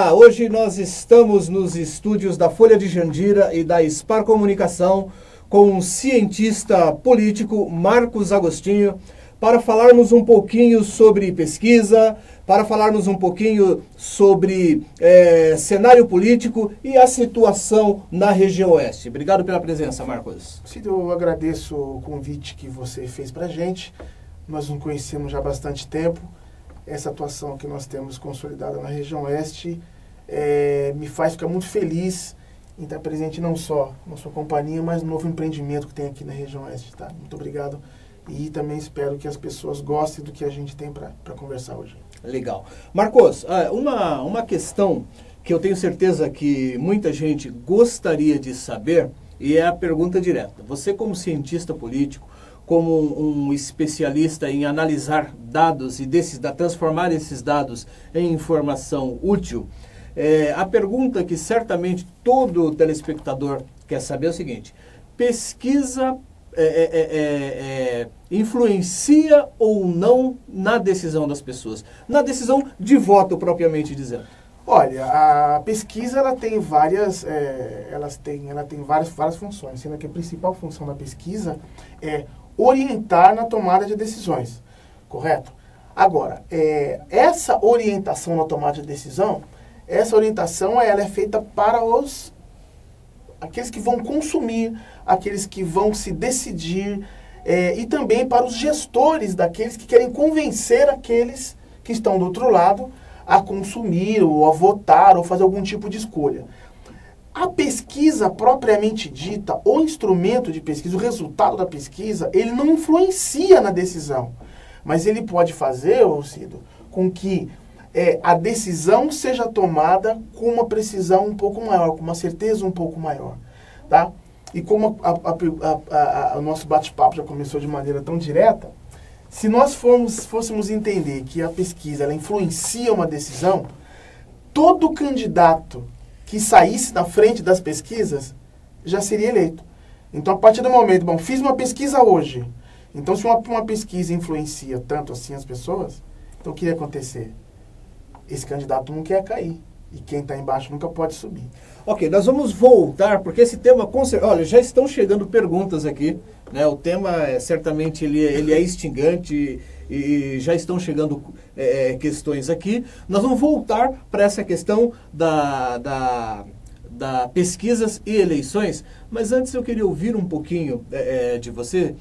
Olá, hoje nós estamos nos estúdios da Folha de Jandira e da Spar Comunicação com o cientista político Marcos Agostinho para falarmos um pouquinho sobre pesquisa, para falarmos um pouquinho sobre cenário político e a situação na região oeste. Obrigado pela presença, Marcos. Cid, eu agradeço o convite que você fez para a gente. Nós nos conhecemos já há bastante tempo. Essa atuação que nós temos consolidada na região oeste me faz ficar muito feliz em estar presente não só na sua companhia, mas no novo empreendimento que tem aqui na região oeste. Tá? Muito obrigado e também espero que as pessoas gostem do que a gente tem para conversar hoje. Legal. Marcos, uma questão que eu tenho certeza que muita gente gostaria de saber e é a pergunta direta. Você como cientista político, como um especialista em analisar dados e transformar esses dados em informação útil, a pergunta que certamente todo telespectador quer saber é o seguinte: pesquisa influencia ou não na decisão das pessoas? Na decisão de voto, propriamente dizendo. Olha, a pesquisa ela tem várias funções, sendo que a principal função da pesquisa é orientar na tomada de decisões, correto? Agora, essa orientação na tomada de decisão, essa orientação ela é feita para aqueles que vão consumir, aqueles que vão se decidir, e também para os gestores daqueles que querem convencer aqueles que estão do outro lado a consumir, ou a votar, ou fazer algum tipo de escolha. A pesquisa propriamente dita, o instrumento de pesquisa, o resultado da pesquisa, ele não influencia na decisão. Mas ele pode fazer, Cido, com que a decisão seja tomada com uma precisão um pouco maior, com uma certeza um pouco maior. Tá? E como o nosso bate-papo já começou de maneira tão direta, se nós fôssemos entender que a pesquisa ela influencia uma decisão, todo candidato que saísse na frente das pesquisas já seria eleito. Então, a partir do momento, fiz uma pesquisa hoje. Então, se uma pesquisa influencia tanto assim as pessoas, então o que ia acontecer? Esse candidato não quer cair. E quem está embaixo nunca pode subir. Ok, nós vamos voltar, porque esse tema... Olha, já estão chegando perguntas aqui. Né? O tema, certamente, ele é instigante e já estão chegando questões aqui. Nós vamos voltar para essa questão da pesquisas e eleições. Mas antes eu queria ouvir um pouquinho de você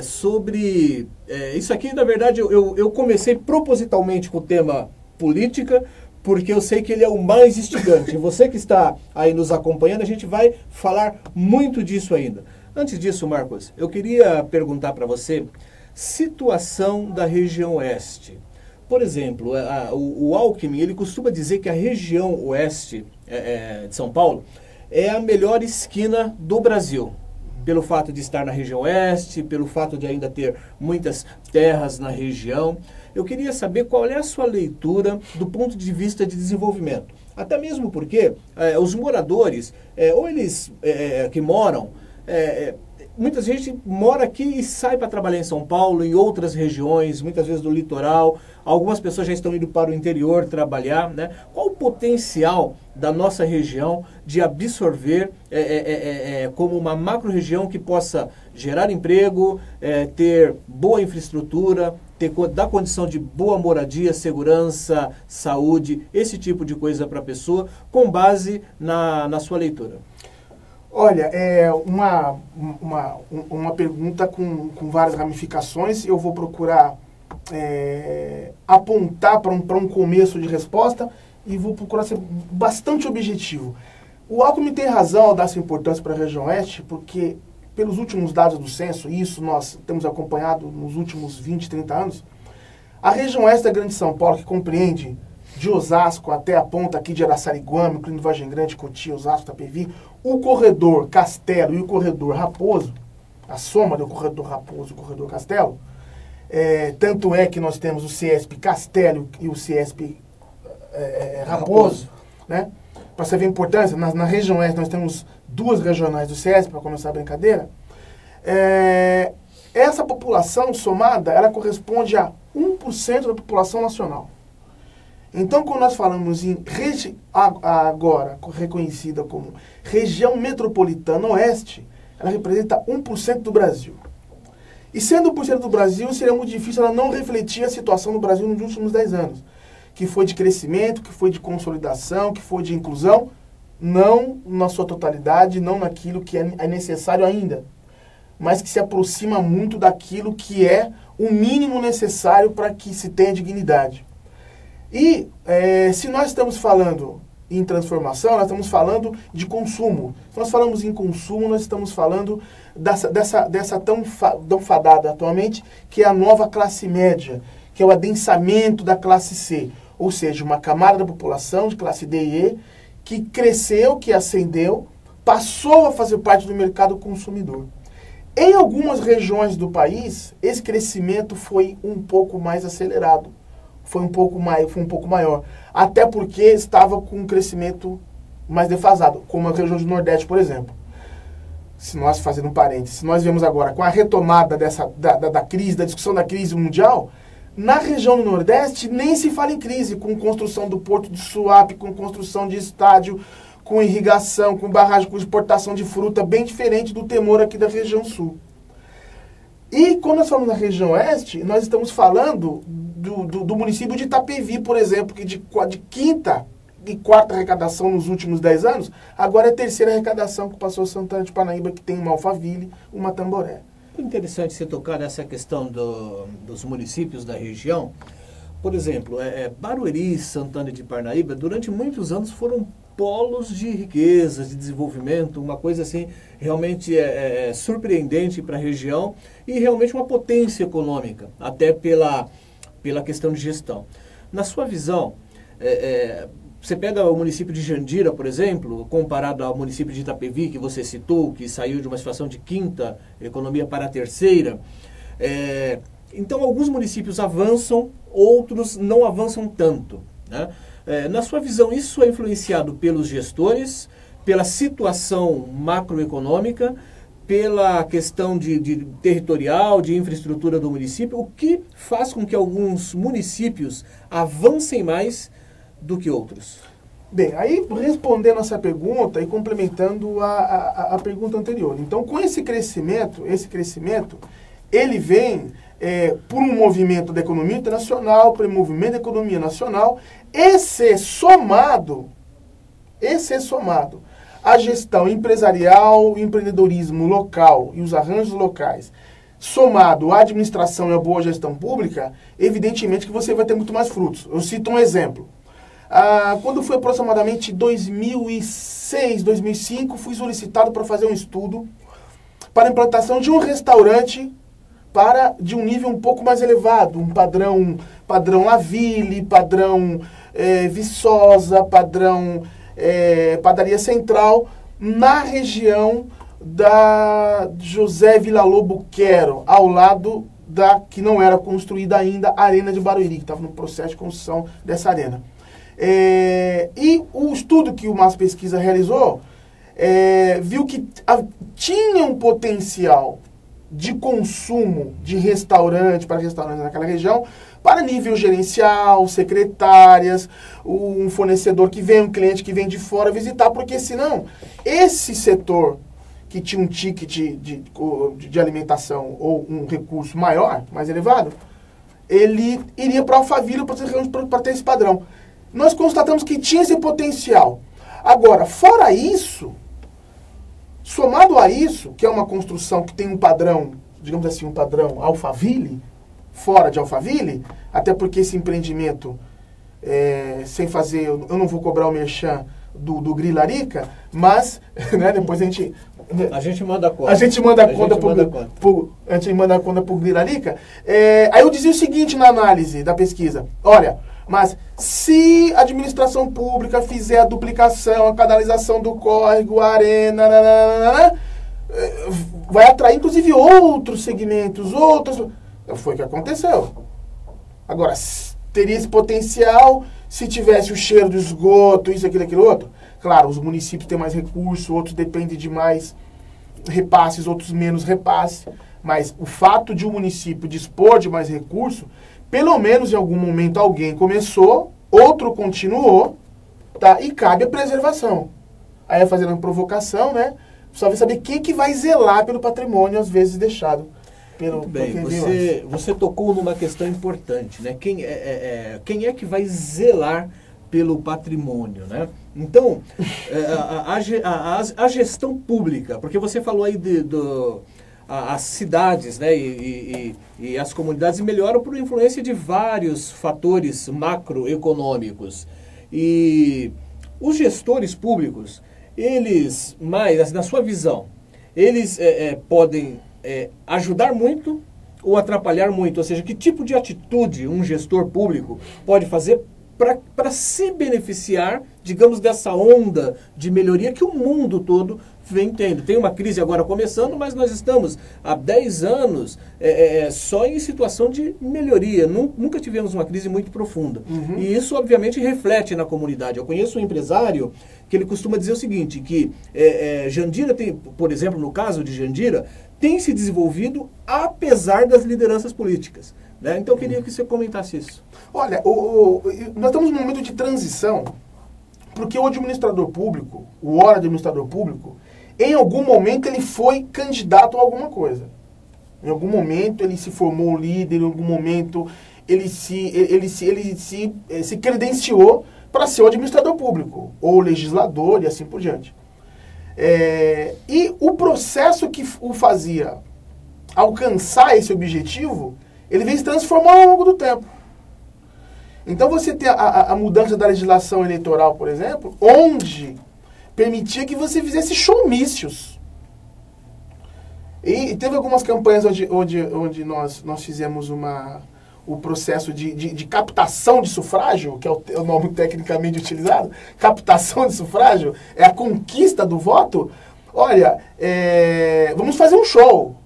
sobre... isso aqui, na verdade, eu comecei propositalmente com o tema política, porque eu sei que ele é o mais instigante. E você que está aí nos acompanhando, a gente vai falar muito disso ainda. Antes disso, Marcos, eu queria perguntar para você, situação da região oeste. Por exemplo, o Alckmin, ele costuma dizer que a região oeste de São Paulo é a melhor esquina do Brasil. Pelo fato de estar na região oeste, pelo fato de ainda ter muitas terras na região. Eu queria saber qual é a sua leitura do ponto de vista de desenvolvimento. Até mesmo porque os moradores, ou eles que moram, muita gente mora aqui e sai para trabalhar em São Paulo, em outras regiões, muitas vezes do litoral. Algumas pessoas já estão indo para o interior trabalhar. Né? Qual o potencial da nossa região de absorver como uma macro-região que possa gerar emprego, ter boa infraestrutura, dar condição de boa moradia, segurança, saúde, esse tipo de coisa para a pessoa, com base na sua leitura? Olha, uma pergunta com várias ramificações. Eu vou procurar apontar para um começo de resposta e vou procurar ser bastante objetivo. O Alckmin tem razão ao dar essa importância para a região oeste, porque pelos últimos dados do censo, e isso nós temos acompanhado nos últimos 20, 30 anos, a região oeste da Grande São Paulo, que compreende de Osasco até a ponta aqui de Araçariguama, incluindo Vargem Grande, Cotia, Osasco, Itapevi, o corredor Castelo e o corredor Raposo, a soma do corredor Raposo e o corredor Castelo, tanto é que nós temos o CIESP Castelo e o CIESP Raposo, né? Para você ver a importância, na região oeste nós temos duas regionais do CIESP, para começar a brincadeira. Essa população somada, ela corresponde a 1% da população nacional. Então, quando nós falamos em agora reconhecida como região metropolitana oeste, ela representa 1% do Brasil. E sendo 1% do Brasil, seria muito difícil ela não refletir a situação do Brasil nos últimos 10 anos, que foi de crescimento, que foi de consolidação, que foi de inclusão, não na sua totalidade, não naquilo que é necessário ainda, mas que se aproxima muito daquilo que é o mínimo necessário para que se tenha dignidade. E se nós estamos falando em transformação, nós estamos falando de consumo. Se nós falamos em consumo, nós estamos falando dessa tão fadada atualmente, que é a nova classe média, que é o adensamento da classe C. Ou seja, uma camada da população de classe D e E, que cresceu, que ascendeu, passou a fazer parte do mercado consumidor. Em algumas regiões do país, esse crescimento foi um pouco mais acelerado. Foi um pouco maior. Até porque estava com um crescimento mais defasado, como a região do Nordeste, por exemplo. Se nós, fazendo um parênteses, se nós vemos agora com a retomada da crise, da discussão da crise mundial, na região do Nordeste nem se fala em crise, com construção do Porto de Suape, com construção de estádio, com irrigação, com barragem, com exportação de fruta, bem diferente do temor aqui da região sul. E quando nós falamos na região oeste, nós estamos falando do município de Itapevi, por exemplo, que de quinta e quarta arrecadação nos últimos 10 anos, agora é a terceira arrecadação que passou Santana de Parnaíba, que tem uma Alphaville, uma Tamboré. Interessante você tocar nessa questão dos municípios da região. Por exemplo, Barueri e Santana de Parnaíba, durante muitos anos foram polos de riqueza, de desenvolvimento, uma coisa assim realmente surpreendente para a região e realmente uma potência econômica, até pela questão de gestão. Na sua visão, você pega o município de Jandira, por exemplo, comparado ao município de Itapevi, que você citou, que saiu de uma situação de quinta economia para a terceira. Então, alguns municípios avançam, outros não avançam tanto, né? Na sua visão, isso é influenciado pelos gestores, pela situação macroeconômica, pela questão de territorial, de infraestrutura do município, o que faz com que alguns municípios avancem mais do que outros? Bem, aí respondendo essa pergunta e complementando a pergunta anterior. Então, com esse crescimento, ele vem por um movimento da economia internacional, por um movimento da economia nacional, esse somado à gestão empresarial, empreendedorismo local e os arranjos locais, somado à administração e à boa gestão pública, evidentemente que você vai ter muito mais frutos. Eu cito um exemplo. Quando foi aproximadamente 2006, 2005, fui solicitado para fazer um estudo para a implantação de um restaurante de um nível um pouco mais elevado, um padrão Laville, padrão Viçosa, padrão Padaria Central, na região da José Villa-Lobo Quero, ao lado da que não era construída ainda a Arena de Barueri, que estava no processo de construção dessa arena. E o estudo que o Mas Pesquisa realizou viu que tinha um potencial de consumo de restaurante para restaurantes naquela região, para nível gerencial, secretárias, um fornecedor que vem, um cliente que vem de fora visitar, porque senão esse setor que tinha um ticket de alimentação ou um recurso maior, mais elevado, ele iria para Alphaville para ter esse padrão. Nós constatamos que tinha esse potencial. Agora, fora isso, somado a isso, que é uma construção que tem um padrão, digamos assim, um padrão Alphaville, fora de Alphaville, até porque esse empreendimento, sem fazer, eu não vou cobrar o merchan do Grilarica, mas né, depois a gente manda a conta. A gente manda a conta pro Grilarica. Aí eu dizia o seguinte na análise da pesquisa: olha, mas se a administração pública fizer a duplicação, a canalização do córrego, a arena, vai atrair inclusive outros segmentos, Foi o que aconteceu. Agora, teria esse potencial se tivesse o cheiro do esgoto, isso, aquilo, outro. Claro, os municípios têm mais recursos, outros dependem de mais repasses, outros menos repasses. Mas o fato de um município dispor de mais recursos, pelo menos em algum momento alguém começou, outro continuou, tá? E cabe a preservação. Aí fazendo uma provocação, né? Só vai saber quem que vai zelar pelo patrimônio, às vezes deixado pelo... Muito bem, você tocou numa questão importante, né? Quem é que vai zelar pelo patrimônio, né? Então, a gestão pública, porque você falou aí as cidades, né, e as comunidades melhoram por influência de vários fatores macroeconômicos. E os gestores públicos, eles, mais na sua visão, eles podem ajudar muito ou atrapalhar muito? Ou seja, que tipo de atitude um gestor público pode fazer para se beneficiar, digamos, dessa onda de melhoria que o mundo todo vem tendo? Tem uma crise agora começando, mas nós estamos há 10 anos só em situação de melhoria. Nunca tivemos uma crise muito profunda. Uhum. E isso, obviamente, reflete na comunidade. Eu conheço um empresário que ele costuma dizer o seguinte, que Jandira tem, por exemplo, no caso de Jandira, tem se desenvolvido apesar das lideranças políticas. Né? Então, eu queria que você comentasse isso. Olha, nós estamos num momento de transição, porque o administrador público, o órgão administrador público, em algum momento ele foi candidato a alguma coisa. Em algum momento ele se formou líder, em algum momento ele se credenciou para ser o administrador público, ou legislador e assim por diante. E o processo que o fazia alcançar esse objetivo, ele vem se transformando ao longo do tempo. Então você tem a mudança da legislação eleitoral, por exemplo, onde permitia que você fizesse showmícios. E teve algumas campanhas onde nós fizemos o processo de captação de sufrágio, que é o nome tecnicamente utilizado. Captação de sufrágio é a conquista do voto. Olha, vamos fazer um show.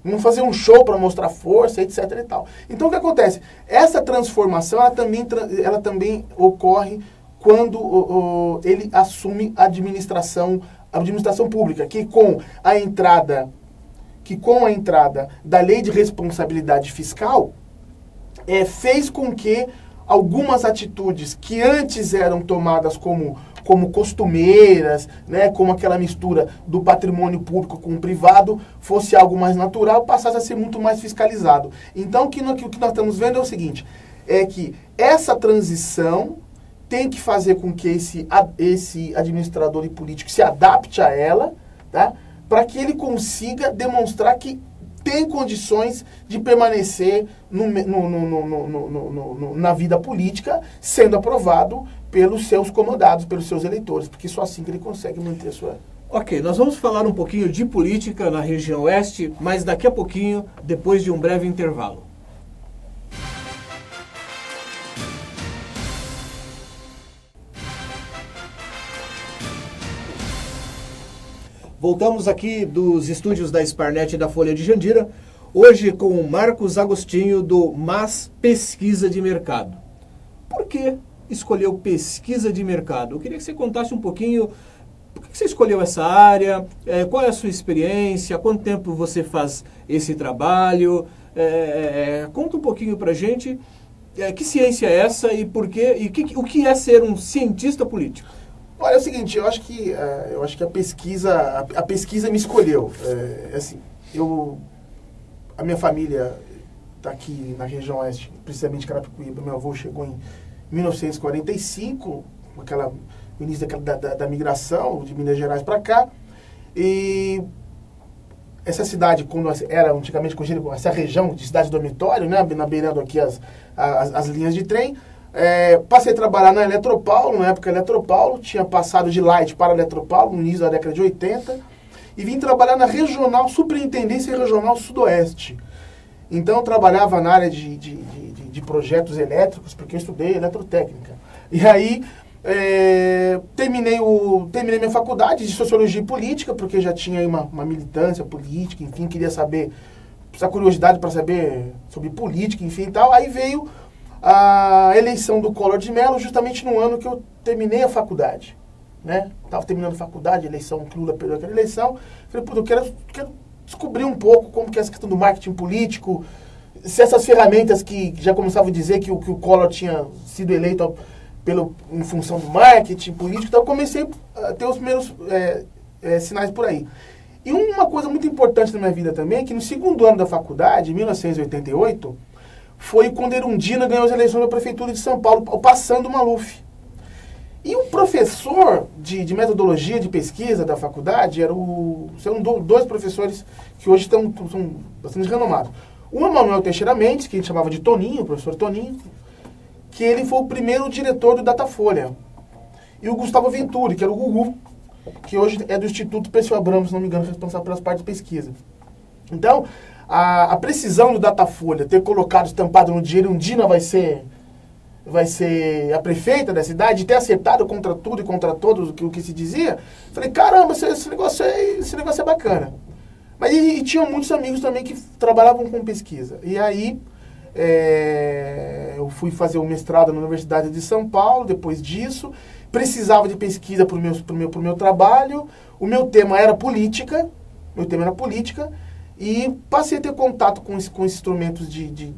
Vamos fazer um show para mostrar força, etc. e tal. Então, o que acontece? Essa transformação, ela também ocorre quando ele assume a administração pública, que com a entrada da lei de responsabilidade fiscal, fez com que algumas atitudes que antes eram tomadas como costumeiras, né, como aquela mistura do patrimônio público com o privado, fosse algo mais natural, passasse a ser muito mais fiscalizado. Então, o que nós estamos vendo é o seguinte, é que essa transição tem que fazer com que esse administrador e político se adapte a ela, tá, para que ele consiga demonstrar que tem condições de permanecer na vida política, sendo aprovado pelos seus comandados, pelos seus eleitores, porque só assim que ele consegue manter a sua... Ok, nós vamos falar um pouquinho de política na região oeste, mas daqui a pouquinho, depois de um breve intervalo. Voltamos aqui dos estúdios da Sparnet e da Folha de Jandira, hoje com o Marcos Agostinho do MAS Pesquisa de Mercado. Por que escolheu pesquisa de mercado? Eu queria que você contasse um pouquinho por que você escolheu essa área, qual é a sua experiência, há quanto tempo você faz esse trabalho, conta um pouquinho pra gente que ciência é essa e por quê, e o que é ser um cientista político? Olha, é o seguinte, eu acho que a pesquisa me escolheu. Assim, a minha família está aqui na região oeste, precisamente Carapicuíba. Meu avô chegou em 1945, no início da migração de Minas Gerais para cá. E essa cidade, quando era antigamente conhecida como essa região de cidade dormitório, né, beirando aqui as linhas de trem, passei a trabalhar na Eletropaulo, na época Eletropaulo, tinha passado de Light para Eletropaulo no início da década de 80, e vim trabalhar na Superintendência Regional Sudoeste. Então eu trabalhava na área de projetos elétricos, porque eu estudei eletrotécnica. E aí terminei minha faculdade de Sociologia e Política, porque já tinha aí uma militância política, enfim, queria saber, essa curiosidade para saber sobre política, enfim e tal. Aí veio a eleição do Collor de Mello, justamente no ano que eu terminei a faculdade, né? Estava terminando a faculdade, a eleição, que Lula perdeu aquela eleição. Falei, puta, eu quero descobrir um pouco como que é essa questão do marketing político, se essas ferramentas que já começavam a dizer que o Collor tinha sido eleito em função do marketing político, então eu comecei a ter os primeiros sinais por aí. E uma coisa muito importante na minha vida também é que no segundo ano da faculdade, em 1988, foi quando Erundina ganhou as eleições da Prefeitura de São Paulo, passando o Maluf. E o professor de metodologia de pesquisa da faculdade são dois professores que hoje são bastante renomados. Um é Manuel Teixeira Mendes, que a gente chamava de Toninho, o professor Toninho, que ele foi o primeiro diretor do Datafolha. E o Gustavo Venturi, que era o Gugu, que hoje é do Instituto Perseu Abramo, se não me engano, responsável pelas partes de pesquisa. Então, a precisão do Datafolha ter colocado estampado no dinheiro, Erundina vai ser a prefeita da cidade, ter acertado contra tudo e contra todos o que se dizia, falei, caramba, esse negócio é bacana. Mas e tinham muitos amigos também que trabalhavam com pesquisa. E aí, eu fui fazer o mestrado na Universidade de São Paulo, depois disso, precisava de pesquisa para o meu trabalho, o meu tema era política, e passei a ter contato com instrumentos de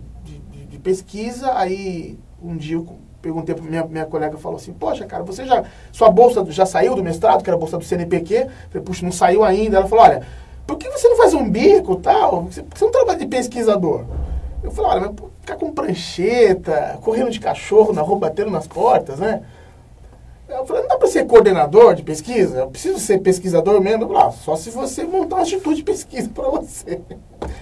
pesquisa. Aí um dia eu perguntei para minha colega, falou assim, poxa, cara, sua bolsa já saiu do mestrado, que era a bolsa do CNPq? Falei, puxa, não saiu ainda. Ela falou, olha, por que você não faz um bico e tal? Você não trabalha de pesquisador? Eu falei, olha, mas ficar com prancheta, correndo de cachorro na rua, batendo nas portas, né? Eu falei, não dá para ser coordenador de pesquisa? Eu preciso ser pesquisador mesmo? Eu falei, só se você montar um instituto de pesquisa para você.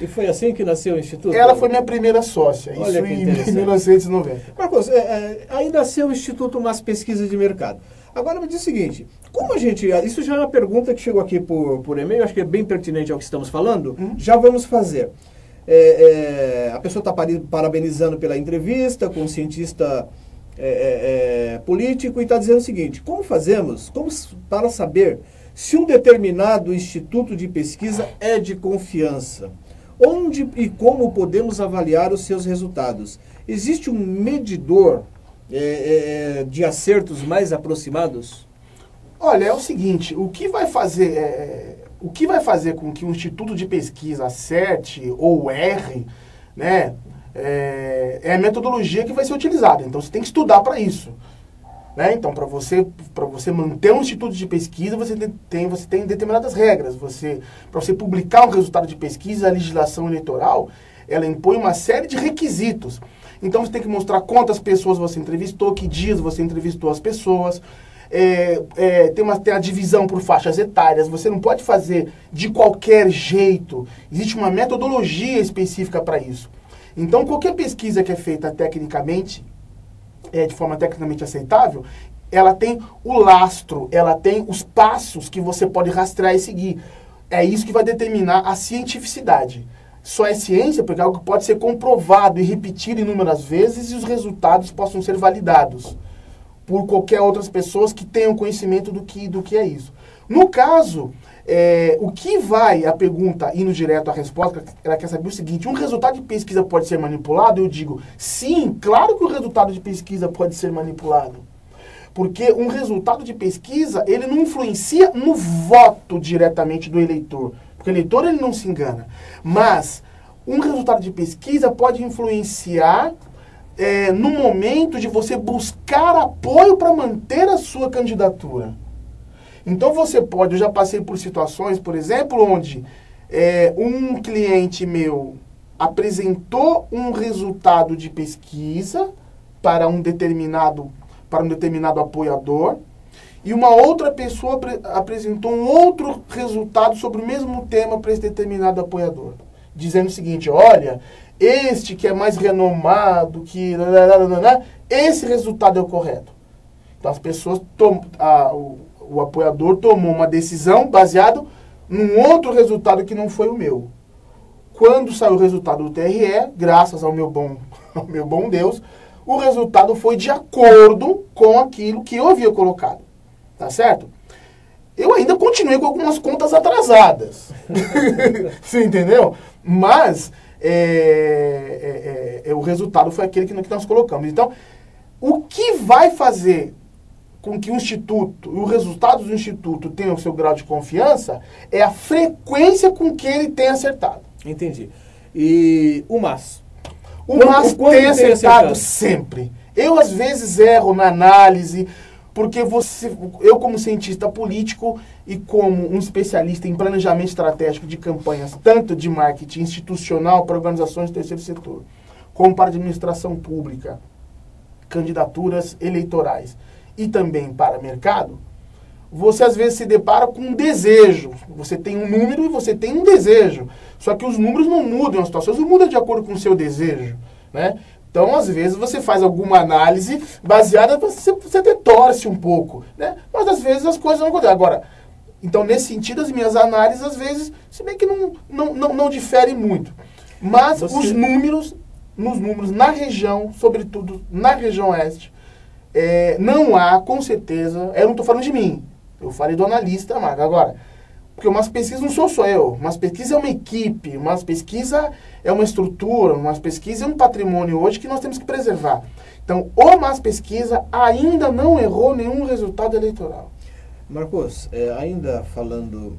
E foi assim que nasceu o instituto? Ela foi minha primeira sócia, olha, isso em 1990. Marcos, aí nasceu o Instituto Mas Pesquisa de Mercado. Agora me diz o seguinte, como a gente... Isso já é uma pergunta que chegou aqui por e-mail, acho que é bem pertinente ao que estamos falando. Já vamos fazer. A pessoa está parabenizando pela entrevista com um cientista político e está dizendo o seguinte, como fazemos para saber se um determinado instituto de pesquisa é de confiança? Onde e como podemos avaliar os seus resultados? Existe um medidor de acertos mais aproximados? Olha, é o seguinte, o que vai fazer com que um instituto de pesquisa acerte ou erre, né, é a metodologia que vai ser utilizada. Então você tem que estudar para isso. Né? Então, para você manter um instituto de pesquisa, você tem determinadas regras. Para você publicar um resultado de pesquisa, a legislação eleitoral, ela impõe uma série de requisitos. Então você tem que mostrar quantas pessoas você entrevistou, que dias você entrevistou as pessoas. Tem a divisão por faixas etárias. Você não pode fazer de qualquer jeito. Existe uma metodologia específica para isso. Então, qualquer pesquisa que é feita tecnicamente, de forma tecnicamente aceitável, ela tem o lastro, ela tem os passos que você pode rastrear e seguir. É isso que vai determinar a cientificidade. Só é ciência porque é algo que pode ser comprovado e repetido inúmeras vezes e os resultados possam ser validados por qualquer outras pessoas que tenham conhecimento do que é isso. No caso, o que vai a pergunta indo direto à resposta, ela quer saber o seguinte, um resultado de pesquisa pode ser manipulado? Eu digo, sim, claro que o resultado de pesquisa pode ser manipulado. Porque um resultado de pesquisa, ele não influencia no voto diretamente do eleitor. Porque o eleitor, ele não se engana. Mas um resultado de pesquisa pode influenciar no momento de você buscar apoio para manter a sua candidatura. Então eu já passei por situações, por exemplo, onde um cliente meu apresentou um resultado de pesquisa para um determinado apoiador e uma outra pessoa apresentou um outro resultado sobre o mesmo tema para esse determinado apoiador, dizendo o seguinte, olha, este que é mais renomado, esse resultado é o correto. Então as pessoas o apoiador tomou uma decisão baseada num outro resultado que não foi o meu. Quando saiu o resultado do TRE, graças ao meu bom Deus, o resultado foi de acordo com aquilo que eu havia colocado. Tá certo? Eu ainda continuei com algumas contas atrasadas. Você entendeu? Mas o resultado foi aquele que nós colocamos. Então, o que vai fazer com que o instituto, os resultados do instituto tenham o seu grau de confiança, é a frequência com que ele tem acertado. Entendi. E o MAS? O MAS tem acertado sempre. Eu, às vezes, erro na análise, porque eu, como cientista político e como um especialista em planejamento estratégico de campanhas, tanto de marketing institucional para organizações do terceiro setor, como para administração pública, candidaturas eleitorais e também para mercado, você às vezes se depara com um desejo. Você tem um número e você tem um desejo. Só que os números não mudam, as situações não mudam de acordo com o seu desejo, né? Então, às vezes, você faz alguma análise baseada, você até torce um pouco, né? Mas, às vezes, as coisas não acontecem. Agora, então, nesse sentido, as minhas análises, às vezes, se bem que não diferem muito. Mas os números, na região, sobretudo na região oeste, não há, com certeza, eu não estou falando de mim, eu falei do analista, Marco. Agora, porque umas pesquisas não sou só eu, umas pesquisas é uma equipe, umas pesquisas é uma estrutura, umas pesquisas é um patrimônio hoje que nós temos que preservar. Então, o MAS Pesquisa ainda não errou nenhum resultado eleitoral. Marcos, ainda falando,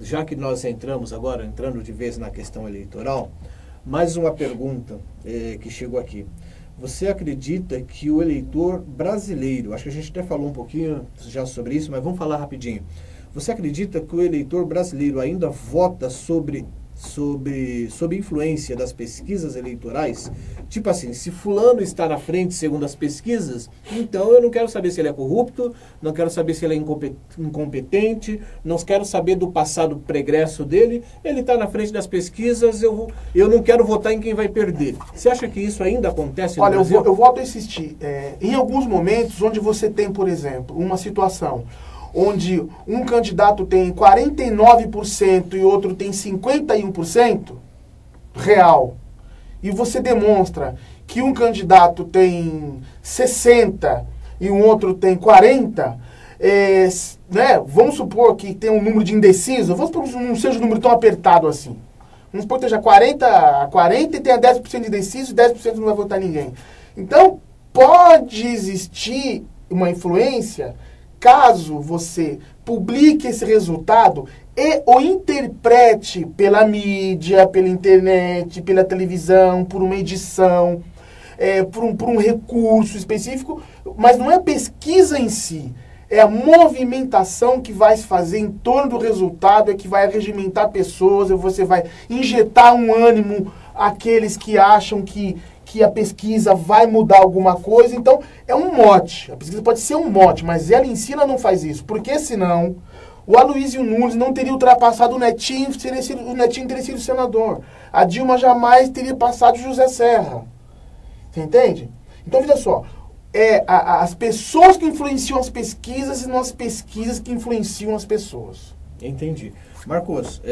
já que nós entrando de vez na questão eleitoral, mais uma pergunta que chegou aqui. Você acredita que o eleitor brasileiro, acho que a gente até falou um pouquinho já sobre isso, mas vamos falar rapidinho. Você acredita que o eleitor brasileiro ainda vota sob influência das pesquisas eleitorais? Tipo assim, se fulano está na frente segundo as pesquisas, então eu não quero saber se ele é corrupto, não quero saber se ele é incompetente, não quero saber do passado pregresso dele, ele está na frente das pesquisas, eu não quero votar em quem vai perder. Você acha que isso ainda acontece no Brasil? Olha, eu volto a insistir. Em alguns momentos onde você tem, por exemplo, uma situação onde um candidato tem 49% e outro tem 51% real, e você demonstra que um candidato tem 60% e um outro tem 40%, né? Vamos supor que tem um número de indeciso, vamos supor que não seja um número tão apertado assim. Vamos supor que esteja 40 e tenha 10% de indeciso e 10% não vai votar ninguém. Então, pode existir uma influência caso você publique esse resultado e o interprete pela mídia, pela internet, pela televisão, por uma edição, por um recurso específico, mas não é a pesquisa em si, é a movimentação que vai se fazer em torno do resultado, é que vai regimentar pessoas, você vai injetar um ânimo àqueles que acham que a pesquisa vai mudar alguma coisa. Então, é um mote. A pesquisa pode ser um mote, mas ela em si não faz isso. Porque senão, o Aloysio Nunes não teria ultrapassado o Netinho, o Netinho teria sido senador. A Dilma jamais teria passado o José Serra. Você entende? Então, veja só. As pessoas que influenciam as pesquisas e não as pesquisas que influenciam as pessoas. Entendi. Marcos,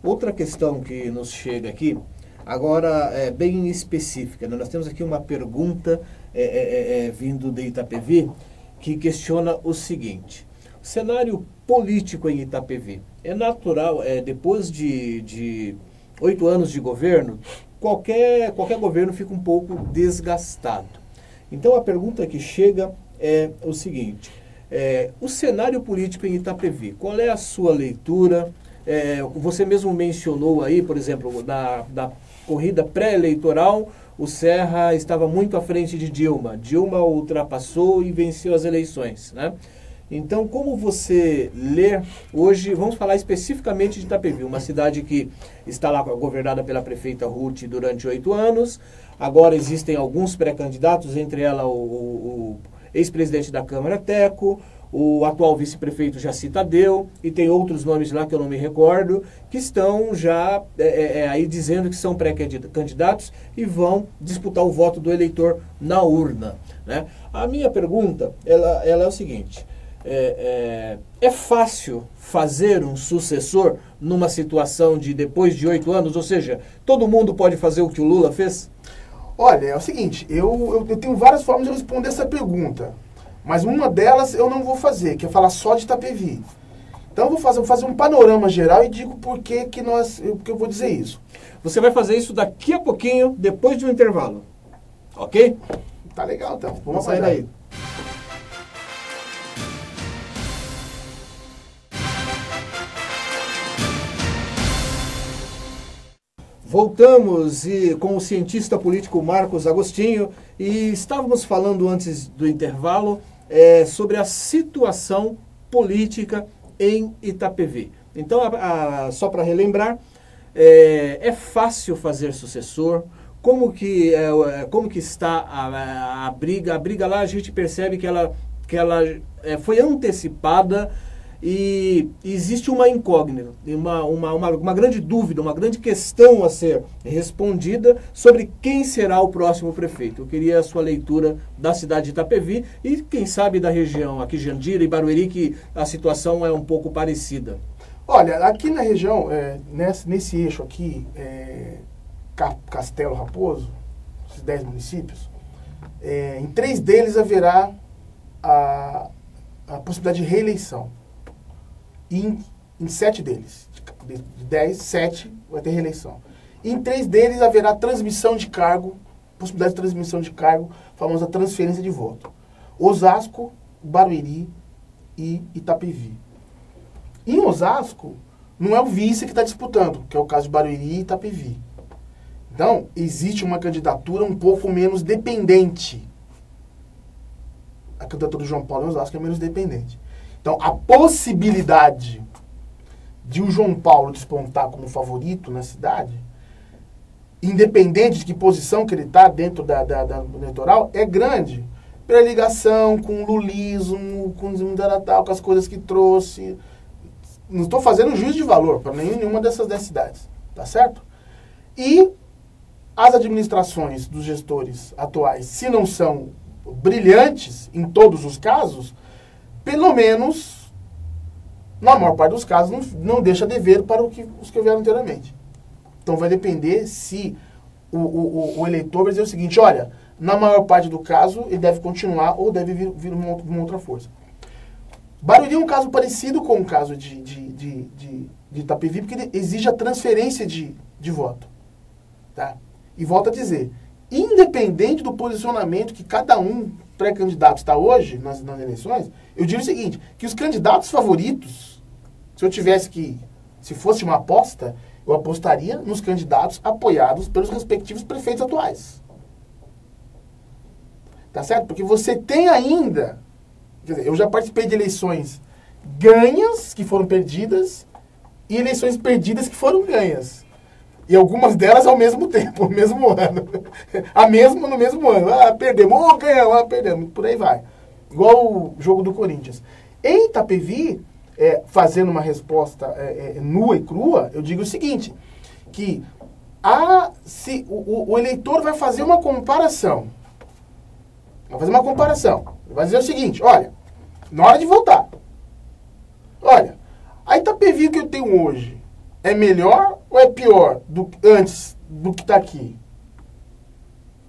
outra questão que nos chega aqui, agora bem específica, né? Nós temos aqui uma pergunta vindo de Itapevi que questiona o seguinte: o cenário político em Itapevi é natural, depois de 8 anos de governo, qualquer governo fica um pouco desgastado. Então a pergunta que chega é o seguinte: o cenário político em Itapevi, qual é a sua leitura? Você mesmo mencionou aí, por exemplo, da corrida pré-eleitoral, o Serra estava muito à frente de Dilma. Dilma ultrapassou e venceu as eleições, né? Então, como você lê hoje, vamos falar especificamente de Itapevi, uma cidade que está lá governada pela prefeita Ruth durante 8 anos, agora existem alguns pré-candidatos, entre ela o ex-presidente da Câmara, Teco, o atual vice-prefeito Jaci Tadeu, e tem outros nomes lá que eu não me recordo, que estão já aí dizendo que são pré-candidatos e vão disputar o voto do eleitor na urna, né? A minha pergunta ela é o seguinte: é fácil fazer um sucessor numa situação de depois de 8 anos? Ou seja, todo mundo pode fazer o que o Lula fez? Olha, é o seguinte, eu tenho várias formas de responder essa pergunta. Mas uma delas eu não vou fazer, que é falar só de Itapevi. Então eu vou fazer um panorama geral e digo por que eu vou dizer isso. Você vai fazer isso daqui a pouquinho, depois de um intervalo. Ok? Tá legal, então. Vamos sair daí. voltamos com o cientista político Marcos Agostinho e estávamos falando antes do intervalo sobre a situação política em Itapevi. Então, só para relembrar, é fácil fazer sucessor. Como que está a briga? A briga lá a gente percebe que ela foi antecipada e existe uma incógnita, uma grande dúvida, uma grande questão a ser respondida sobre quem será o próximo prefeito. Eu queria a sua leitura da cidade de Itapevi e, quem sabe, da região aqui, Jandira e Barueri, que a situação é um pouco parecida. Olha, aqui na região, nesse eixo aqui, Castelo Raposo, esses 10 municípios, em 3 deles haverá a possibilidade de reeleição. E em 7 deles, de 10, 7 vai ter reeleição. E em 3 deles haverá transmissão de cargo, possibilidade de transmissão de cargo, famosa transferência de voto. Osasco, Barueri e Itapevi. Em Osasco, não é o vice que está disputando, que é o caso de Barueri e Itapevi. Então, existe uma candidatura um pouco menos dependente. A candidatura do João Paulo em Osasco é menos dependente. Então, a possibilidade de o João Paulo despontar como favorito na cidade, independente de que posição que ele está dentro da eleitoral, é grande. Pela ligação com o lulismo, com com as coisas que trouxe. Não estou fazendo juízo de valor para nenhuma dessas 10 cidades, tá certo? E as administrações dos gestores atuais, se não são brilhantes em todos os casos, pelo menos, na maior parte dos casos, não deixa dever para os que houveram anteriormente. Então vai depender se o eleitor vai dizer o seguinte: olha, na maior parte do caso, ele deve continuar ou deve vir uma outra força. Barueri é um caso parecido com o caso de Itapevi, porque ele exige a transferência de voto. Tá? E volto a dizer, independente do posicionamento que cada um pré-candidato está hoje nas eleições, eu digo o seguinte, que os candidatos favoritos, se fosse uma aposta, eu apostaria nos candidatos apoiados pelos respectivos prefeitos atuais. Tá certo? Porque você tem ainda, quer dizer, eu já participei de eleições ganhas que foram perdidas e eleições perdidas que foram ganhas. E algumas delas ao mesmo tempo, no mesmo ano. No mesmo ano. Perdemos, ganhamos, perdemos. Por aí vai. Igual o jogo do Corinthians. Em Itapevi, fazendo uma resposta nua e crua, eu digo o seguinte, que o eleitor vai fazer uma comparação. Vai fazer uma comparação. Ele vai dizer o seguinte, olha, na hora de votar, olha, a Itapevi que eu tenho hoje é melhor ou é pior antes do que está aqui?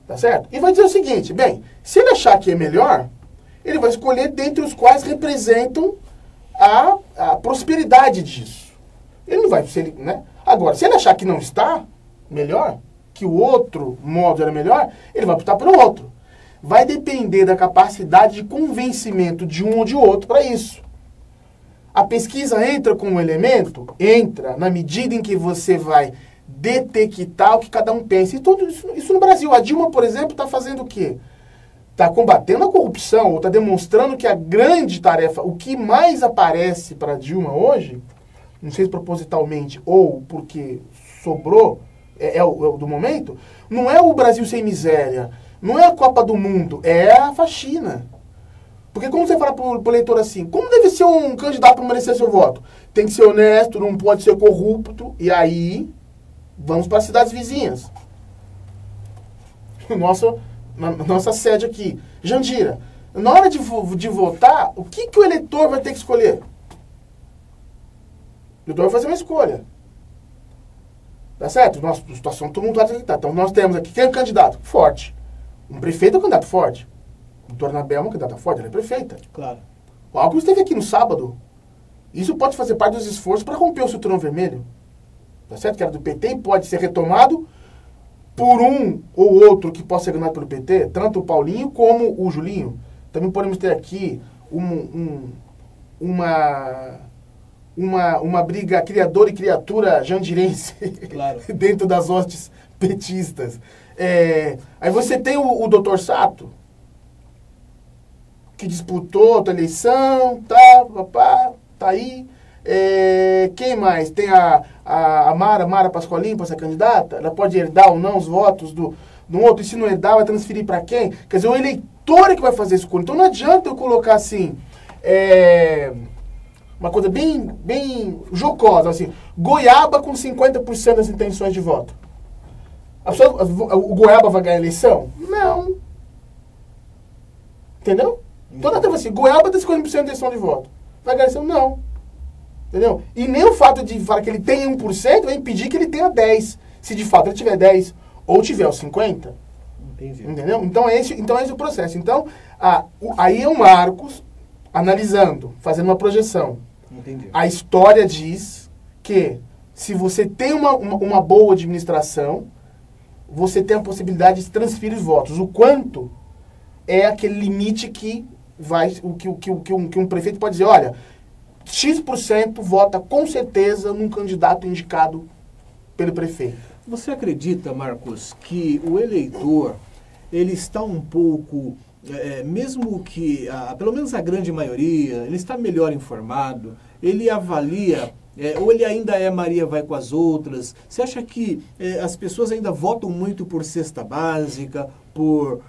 Tá certo? E vai dizer o seguinte, bem, se ele achar que é melhor, ele vai escolher dentre os quais representam a prosperidade disso. Ele não vai, né? Agora, se ele achar que não está melhor, que o outro modo era melhor, ele vai optar pelo outro. Vai depender da capacidade de convencimento de um ou de outro para isso. A pesquisa entra como elemento? Entra, na medida em que você vai detectar o que cada um pensa. E tudo isso no Brasil. A Dilma, por exemplo, está fazendo o quê? Está combatendo a corrupção, ou está demonstrando que a grande tarefa, o que mais aparece para a Dilma hoje, não sei se propositalmente ou porque sobrou, é o do momento, não é o Brasil sem miséria, não é a Copa do Mundo, é a faxina. Porque como você fala para o eleitor assim, como deve ser um candidato para merecer seu voto? Tem que ser honesto, não pode ser corrupto, e aí vamos para as cidades vizinhas. Nossa sede aqui, Jandira, na hora de votar, o que o eleitor vai ter que escolher? O eleitor vai fazer uma escolha. Tá certo? Nossa situação tumultuada aqui tá. Então nós temos aqui, quem é o candidato? Forte. Um prefeito é um candidato forte. A doutora Anabel é uma candidata forte, ela é prefeita. Claro. O Alckmin esteve aqui no sábado. Isso pode fazer parte dos esforços para romper o cinturão vermelho. Tá certo? Que era do PT e pode ser retomado por um ou outro que possa ser ganhado pelo PT, tanto o Paulinho como o Julinho. Também podemos ter aqui uma briga criador e criatura jandirense Claro. dentro das hostes petistas. Aí você tem o Dr. Sato, que disputou a eleição, tá aí. Quem mais? Tem a Mara Pascoalim para ser candidata. Ela pode herdar ou não os votos do outro. E se não herdar, vai transferir para quem? Quer dizer, o eleitor é que vai fazer a escolha. Então não adianta eu colocar assim, uma coisa bem jocosa, assim, Goiaba com 50% das intenções de voto. O Goiaba vai ganhar a eleição? Não. Entendeu? Toda tempo assim, Goiaba tem 50% de intenção de voto. Vai ganhar a eleição? Não. Entendeu? E nem o fato de falar que ele tem 1% vai impedir que ele tenha 10%. Se de fato ele tiver 10% ou tiver os 50%. Entendi. Entendeu? Então é esse o processo. Então, aí é o Marcos analisando, fazendo uma projeção. Entendi. A história diz que se você tem uma boa administração, você tem a possibilidade de transferir votos. O quanto é aquele limite que um prefeito pode dizer, olha, X% vota com certeza num candidato indicado pelo prefeito. Você acredita, Marcos, que o eleitor, ele está um pouco, mesmo que, pelo menos a grande maioria, ele está melhor informado, ele avalia, ou ele ainda é Maria vai com as outras? Você acha que as pessoas ainda votam muito por cesta básica, por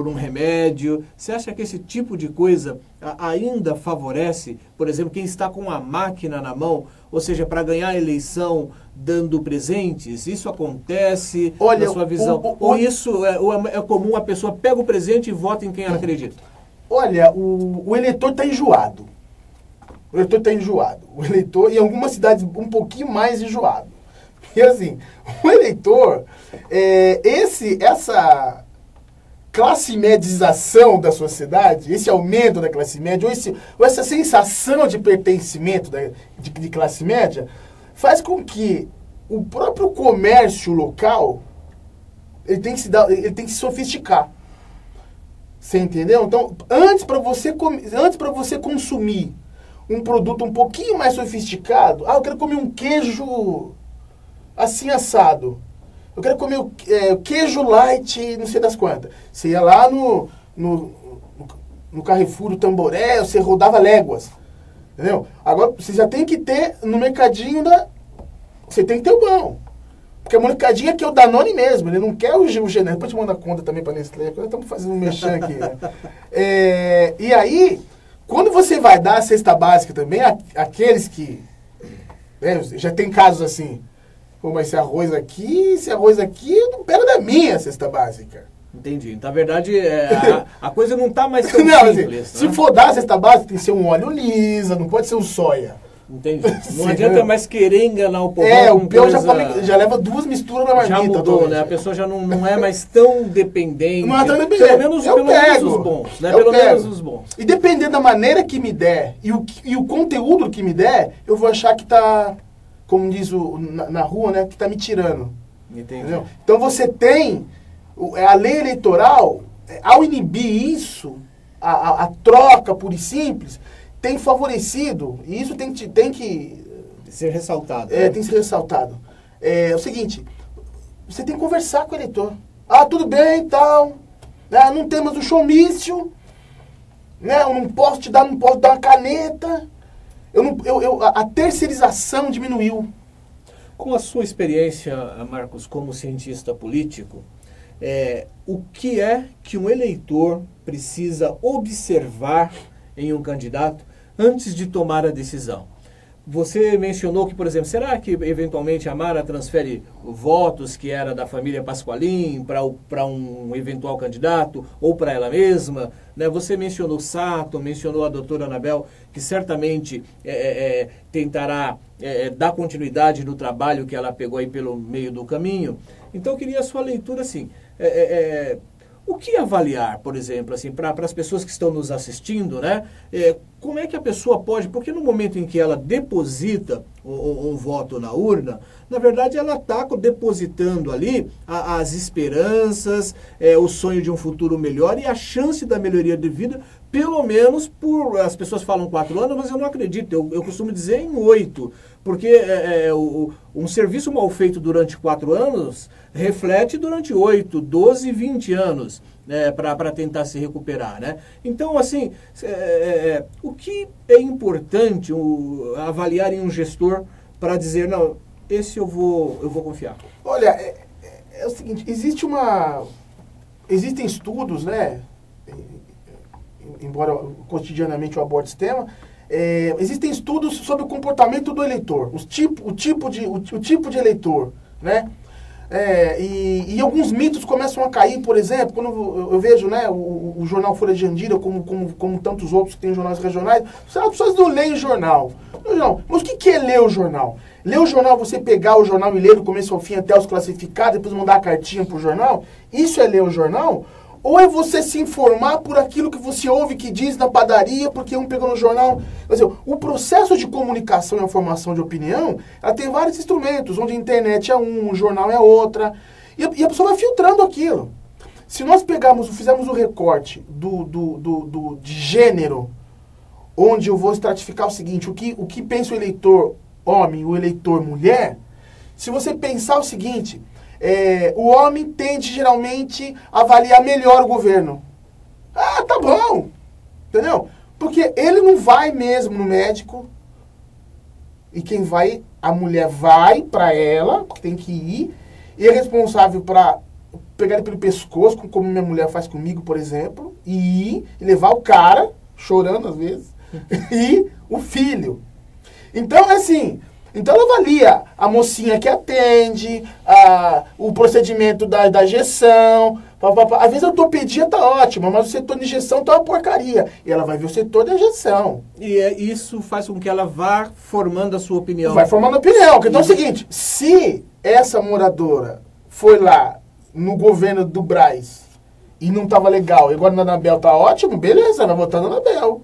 um remédio? Você acha que esse tipo de coisa ainda favorece, por exemplo, quem está com a máquina na mão, ou seja, para ganhar a eleição dando presentes? Isso acontece, na sua visão? Ou isso é comum, a pessoa pega o presente e vota em quem ela acredita? Olha, o eleitor está enjoado. O eleitor está enjoado. O eleitor, em algumas cidades, um pouquinho mais enjoado. E assim, o eleitor, essa classe medização da sociedade, esse aumento da classe média, ou essa sensação de pertencimento de classe média, faz com que o próprio comércio local ele tem que se sofisticar. Você entendeu? Então, antes para você consumir um produto um pouquinho mais sofisticado, eu quero comer um queijo assim assado. Eu quero comer o queijo light, não sei das quantas. Você ia lá no Carrefour do Tamboré, você rodava léguas. Entendeu? Agora, você já tem que ter no mercadinho você tem que ter o bom. Porque o mercadinho aqui é o Danone mesmo, ele não quer o Genésio. Depois te manda a conta também para Nestlé, nós estamos fazendo um merchan aqui. Né? E aí, quando você vai dar a cesta básica também, aqueles que... já tem casos assim... Pô, mas esse arroz aqui não pega da minha cesta básica. Entendi. Na verdade, a coisa não está mais tão simples. Se for dar a cesta básica, tem que ser um óleo lisa, não pode ser um soia. Entendi. Não adianta mais querer enganar o povo. O peão já leva 2 misturas na marmita. Já mudou, né? A pessoa já não é mais tão dependente. Não é tão dependente. Pelo menos os bons. Né? Pelo menos os bons. E dependendo da maneira que me der e o conteúdo que me der, eu vou achar que tá... como diz na rua, né, que está me tirando. Entendi. Entendeu? Então você tem a lei eleitoral, ao inibir isso, a troca pura e simples, tem favorecido, e isso tem que ser ressaltado. Tem que ser ressaltado. É o seguinte, você tem que conversar com o eleitor. Tudo bem e tal, né, não temos o showmício, né, eu não posso dar uma caneta. A terceirização diminuiu. Com a sua experiência, Marcos, como cientista político, o que é que um eleitor precisa observar em um candidato antes de tomar a decisão? Você mencionou que, por exemplo, será que eventualmente a Mara transfere votos que era da família Pascoalim para um eventual candidato ou para ela mesma? Né? Você mencionou Sato, mencionou a doutora Anabel, que certamente tentará dar continuidade no trabalho que ela pegou aí pelo meio do caminho. Então eu queria a sua leitura assim. O que avaliar, por exemplo, assim, para as pessoas que estão nos assistindo, né? Como é que a pessoa pode... Porque no momento em que ela deposita um voto na urna, na verdade ela está depositando ali as esperanças, o sonho de um futuro melhor e a chance da melhoria de vida pelo menos por... As pessoas falam 4 anos, mas eu não acredito. Eu costumo dizer em 8. Porque um serviço mal feito durante 4 anos reflete durante 8, 12, 20 anos, né, para tentar se recuperar, né? Então, assim, o que é importante avaliar em um gestor para dizer, não, esse eu vou confiar? Olha, é o seguinte, existem estudos, né? Embora cotidianamente eu aborde esse tema, existem estudos sobre o comportamento do eleitor, o tipo de eleitor, né? E alguns mitos começam a cair, por exemplo, quando eu vejo, né, o jornal Folha de Jandira, como tantos outros que têm jornais regionais, as pessoas não leem jornal. Não, mas o que é ler o jornal? Ler o jornal, você pegar o jornal e ler do começo ao fim até os classificados, depois mandar a cartinha pro jornal, isso é ler o jornal? Ou é você se informar por aquilo que você ouve que diz na padaria, porque um pegou no jornal? Quer dizer, o processo de comunicação e a formação de opinião, ela tem vários instrumentos, onde a internet é um, o jornal é outra, e a pessoa vai filtrando aquilo. Se nós fizermos o recorte de gênero, onde eu vou estratificar o seguinte, o que pensa o eleitor homem, o eleitor mulher, se você pensar o seguinte... o homem tende geralmente a avaliar melhor o governo. Ah, tá bom. Entendeu? Porque ele não vai mesmo no médico. E quem vai, a mulher vai pra ela, que tem que ir, e é responsável pra pegar ele pelo pescoço, como minha mulher faz comigo, por exemplo, e ir e levar o cara, chorando às vezes, e o filho. Então, assim... Então ela avalia a mocinha que atende, o procedimento da injeção. Às vezes a ortopedia tá ótima, mas o setor de injeção tá uma porcaria. E ela vai ver o setor da injeção. E isso faz com que ela vá formando a sua opinião. Vai formando a opinião. Então é o seguinte, se essa moradora foi lá no governo do Brás e não tava legal, e agora na Anabel tá ótimo, beleza, vai votar na Anabel.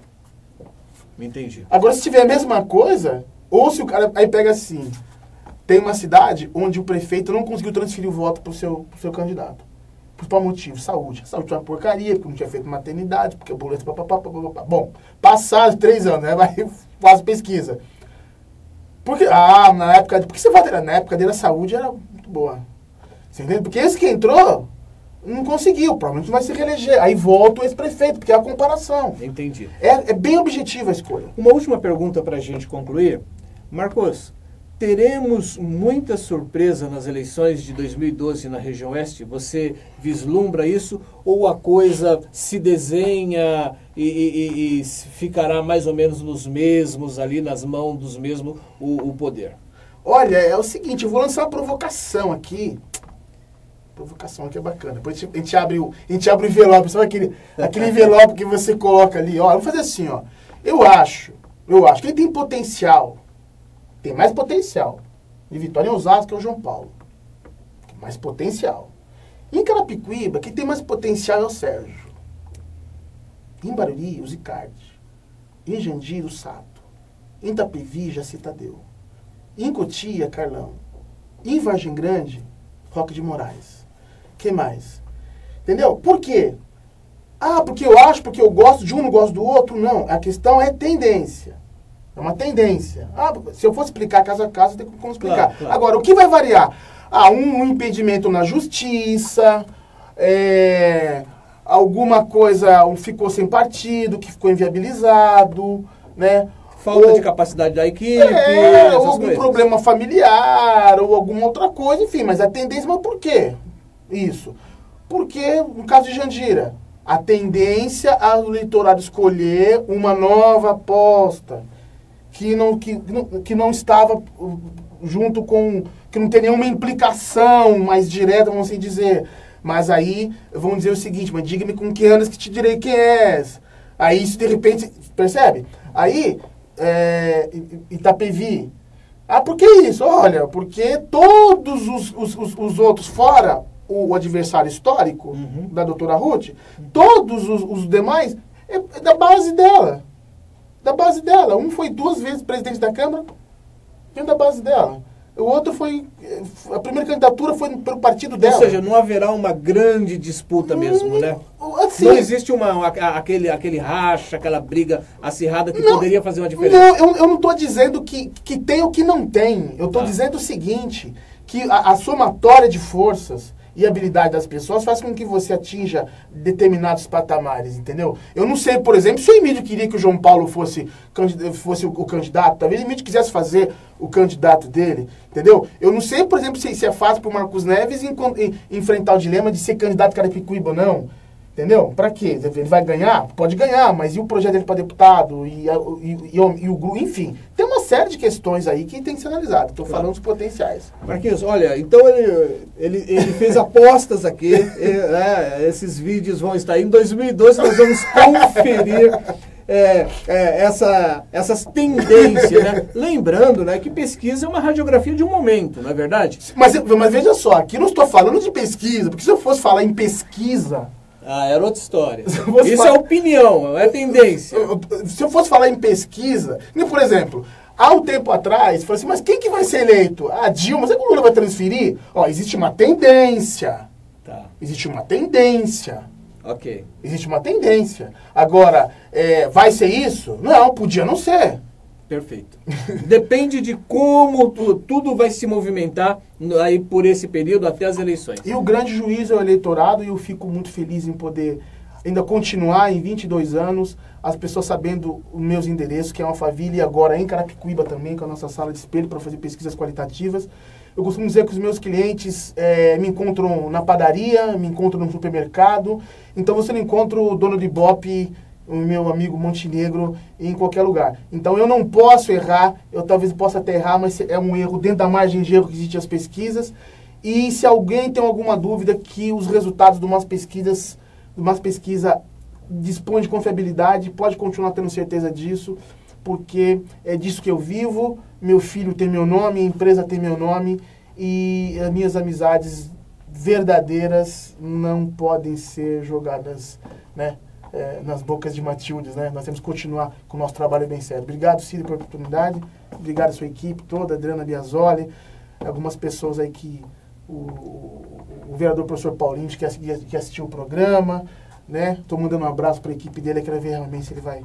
Entendi. Agora se tiver a mesma coisa... Ou se o cara aí pega assim, tem uma cidade onde o prefeito não conseguiu transferir o voto pro seu candidato. Por qual motivo? Saúde. Saúde é uma porcaria, porque não tinha feito maternidade, porque a ambulância... Bom, passados 3 anos, né? Vai, faz pesquisa. Porque, na época... Por que você vota? Na época dele a saúde era muito boa. Você entende? Porque esse que entrou não conseguiu, provavelmente não vai se reeleger. Aí volta o ex-prefeito, porque é a comparação. Entendi. É bem objetiva a escolha. Uma última pergunta para a gente concluir. Marcos, teremos muita surpresa nas eleições de 2012 na região oeste? Você vislumbra isso? Ou a coisa se desenha e ficará mais ou menos nos mesmos, ali nas mãos dos mesmos, o poder? Olha, é o seguinte, eu vou lançar uma provocação aqui. Provocação aqui é bacana. Depois a gente abre o envelope, sabe aquele envelope que você coloca ali? Ó, vamos fazer assim, ó. Eu acho que ele tem potencial. Tem mais potencial de vitória em Osasco que é o João Paulo. Tem mais potencial. Em Carapicuíba, quem tem mais potencial é o Sérgio. Em Barueri, o Zicardi. Em Jandira, o Sato. Em Itapevi, Jaci Tadeu. Em Cotia, Carlão. Em Vargem Grande, Roque de Moraes. Quem mais? Entendeu? Por quê? Porque eu acho, porque eu gosto de um, não gosto do outro. Não, a questão é tendência. É uma tendência. Se eu fosse explicar caso a caso, tem como explicar. Claro. Agora, o que vai variar? Um impedimento na justiça, alguma coisa ficou sem partido, que ficou inviabilizado, né? Falta de capacidade da equipe, ou algum problema familiar, ou alguma outra coisa, enfim. Mas a tendência, mas por quê? Isso. Porque, no caso de Jandira, a tendência ao eleitorado escolher uma nova aposta, que não estava junto com... que não tem nenhuma implicação mais direta, vamos assim dizer. Mas aí, vamos dizer o seguinte, mas diga-me com que anos que te direi quem és. Aí, isso de repente, percebe? Aí, Itapevi. Por que isso? Olha, porque todos os outros, fora o adversário histórico da doutora Ruth, todos os demais, é da base dela. Da base dela. Um foi 2 vezes presidente da Câmara, e da base dela. O outro foi... A primeira candidatura foi pelo partido dela. Ou seja, não haverá uma grande disputa mesmo, né? Não existe aquele racha, aquela briga acirrada que poderia fazer uma diferença. Não, eu não estou dizendo que tem ou que não tem. Eu estou dizendo o seguinte, que a somatória de forças e habilidade das pessoas faz com que você atinja determinados patamares, entendeu? Eu não sei, por exemplo, se o Emílio queria que o João Paulo fosse o candidato, talvez o Emílio quisesse fazer o candidato dele, entendeu? Eu não sei, por exemplo, se é fácil para o Marcos Neves enfrentar o dilema de ser candidato Carapicuíba ou não, entendeu? Para quê? Ele vai ganhar? Pode ganhar, mas e o projeto dele para deputado? E o grupo? Enfim, tem uma série de questões aí que tem que ser analisado. Estou falando dos potenciais. Marquinhos, olha, então ele fez apostas aqui. Esses vídeos vão estar aí. Em 2012 nós vamos conferir essas tendências, né? Lembrando, né, que pesquisa é uma radiografia de um momento, não é verdade? Mas veja só, aqui eu não estou falando de pesquisa, porque se eu fosse falar em pesquisa... era outra história. Isso é opinião, é tendência. Se eu fosse falar em pesquisa, por exemplo, há um tempo atrás, falei assim, mas quem que vai ser eleito? A Dilma, será que o Lula vai transferir? Existe uma tendência. Tá. Existe uma tendência. Ok. Existe uma tendência. Agora, vai ser isso? Não, podia não ser. Perfeito. Depende de como tudo vai se movimentar aí por esse período até as eleições. E o grande juízo é o eleitorado, e eu fico muito feliz em poder ainda continuar em 22 anos, as pessoas sabendo os meus endereços, que é Alphaville, e agora em Carapicuíba também, com a nossa sala de espelho para fazer pesquisas qualitativas. Eu costumo dizer que os meus clientes me encontram na padaria, me encontram no supermercado, então você não encontra o dono de Ibope, o meu amigo Montenegro, em qualquer lugar. Então eu não posso errar, eu talvez possa até errar, mas é um erro dentro da margem de erro que existe as pesquisas. E se alguém tem alguma dúvida que os resultados de uma pesquisa dispõem de confiabilidade, pode continuar tendo certeza disso, porque é disso que eu vivo, meu filho tem meu nome, a empresa tem meu nome, e as minhas amizades verdadeiras não podem ser jogadas, né, nas bocas de Matildes, né? Nós temos que continuar com o nosso trabalho bem sério. Obrigado, Cid, pela oportunidade. Obrigado à sua equipe toda, Adriana Biasoli, algumas pessoas aí que... O vereador professor Paulinho, que assistiu o programa, né? Estou mandando um abraço para a equipe dele, quero ver realmente se ele vai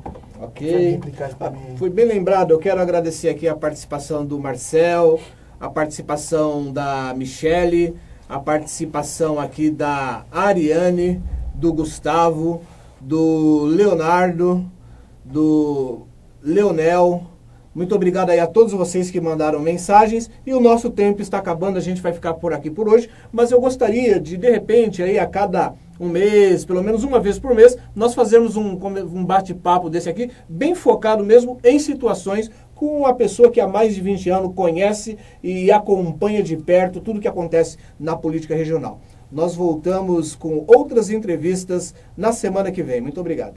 replicar isso para mim. Foi bem lembrado, eu quero agradecer aqui a participação do Marcel, a participação da Michele, a participação aqui da Ariane, do Gustavo, do Leonardo, do Leonel. Muito obrigado aí a todos vocês que mandaram mensagens, e o nosso tempo está acabando, a gente vai ficar por aqui por hoje, mas eu gostaria de repente, aí a cada um mês, pelo menos uma vez por mês, nós fazermos um bate-papo desse aqui, bem focado mesmo em situações com uma pessoa que há mais de 20 anos conhece e acompanha de perto tudo que acontece na política regional. Nós voltamos com outras entrevistas na semana que vem. Muito obrigado.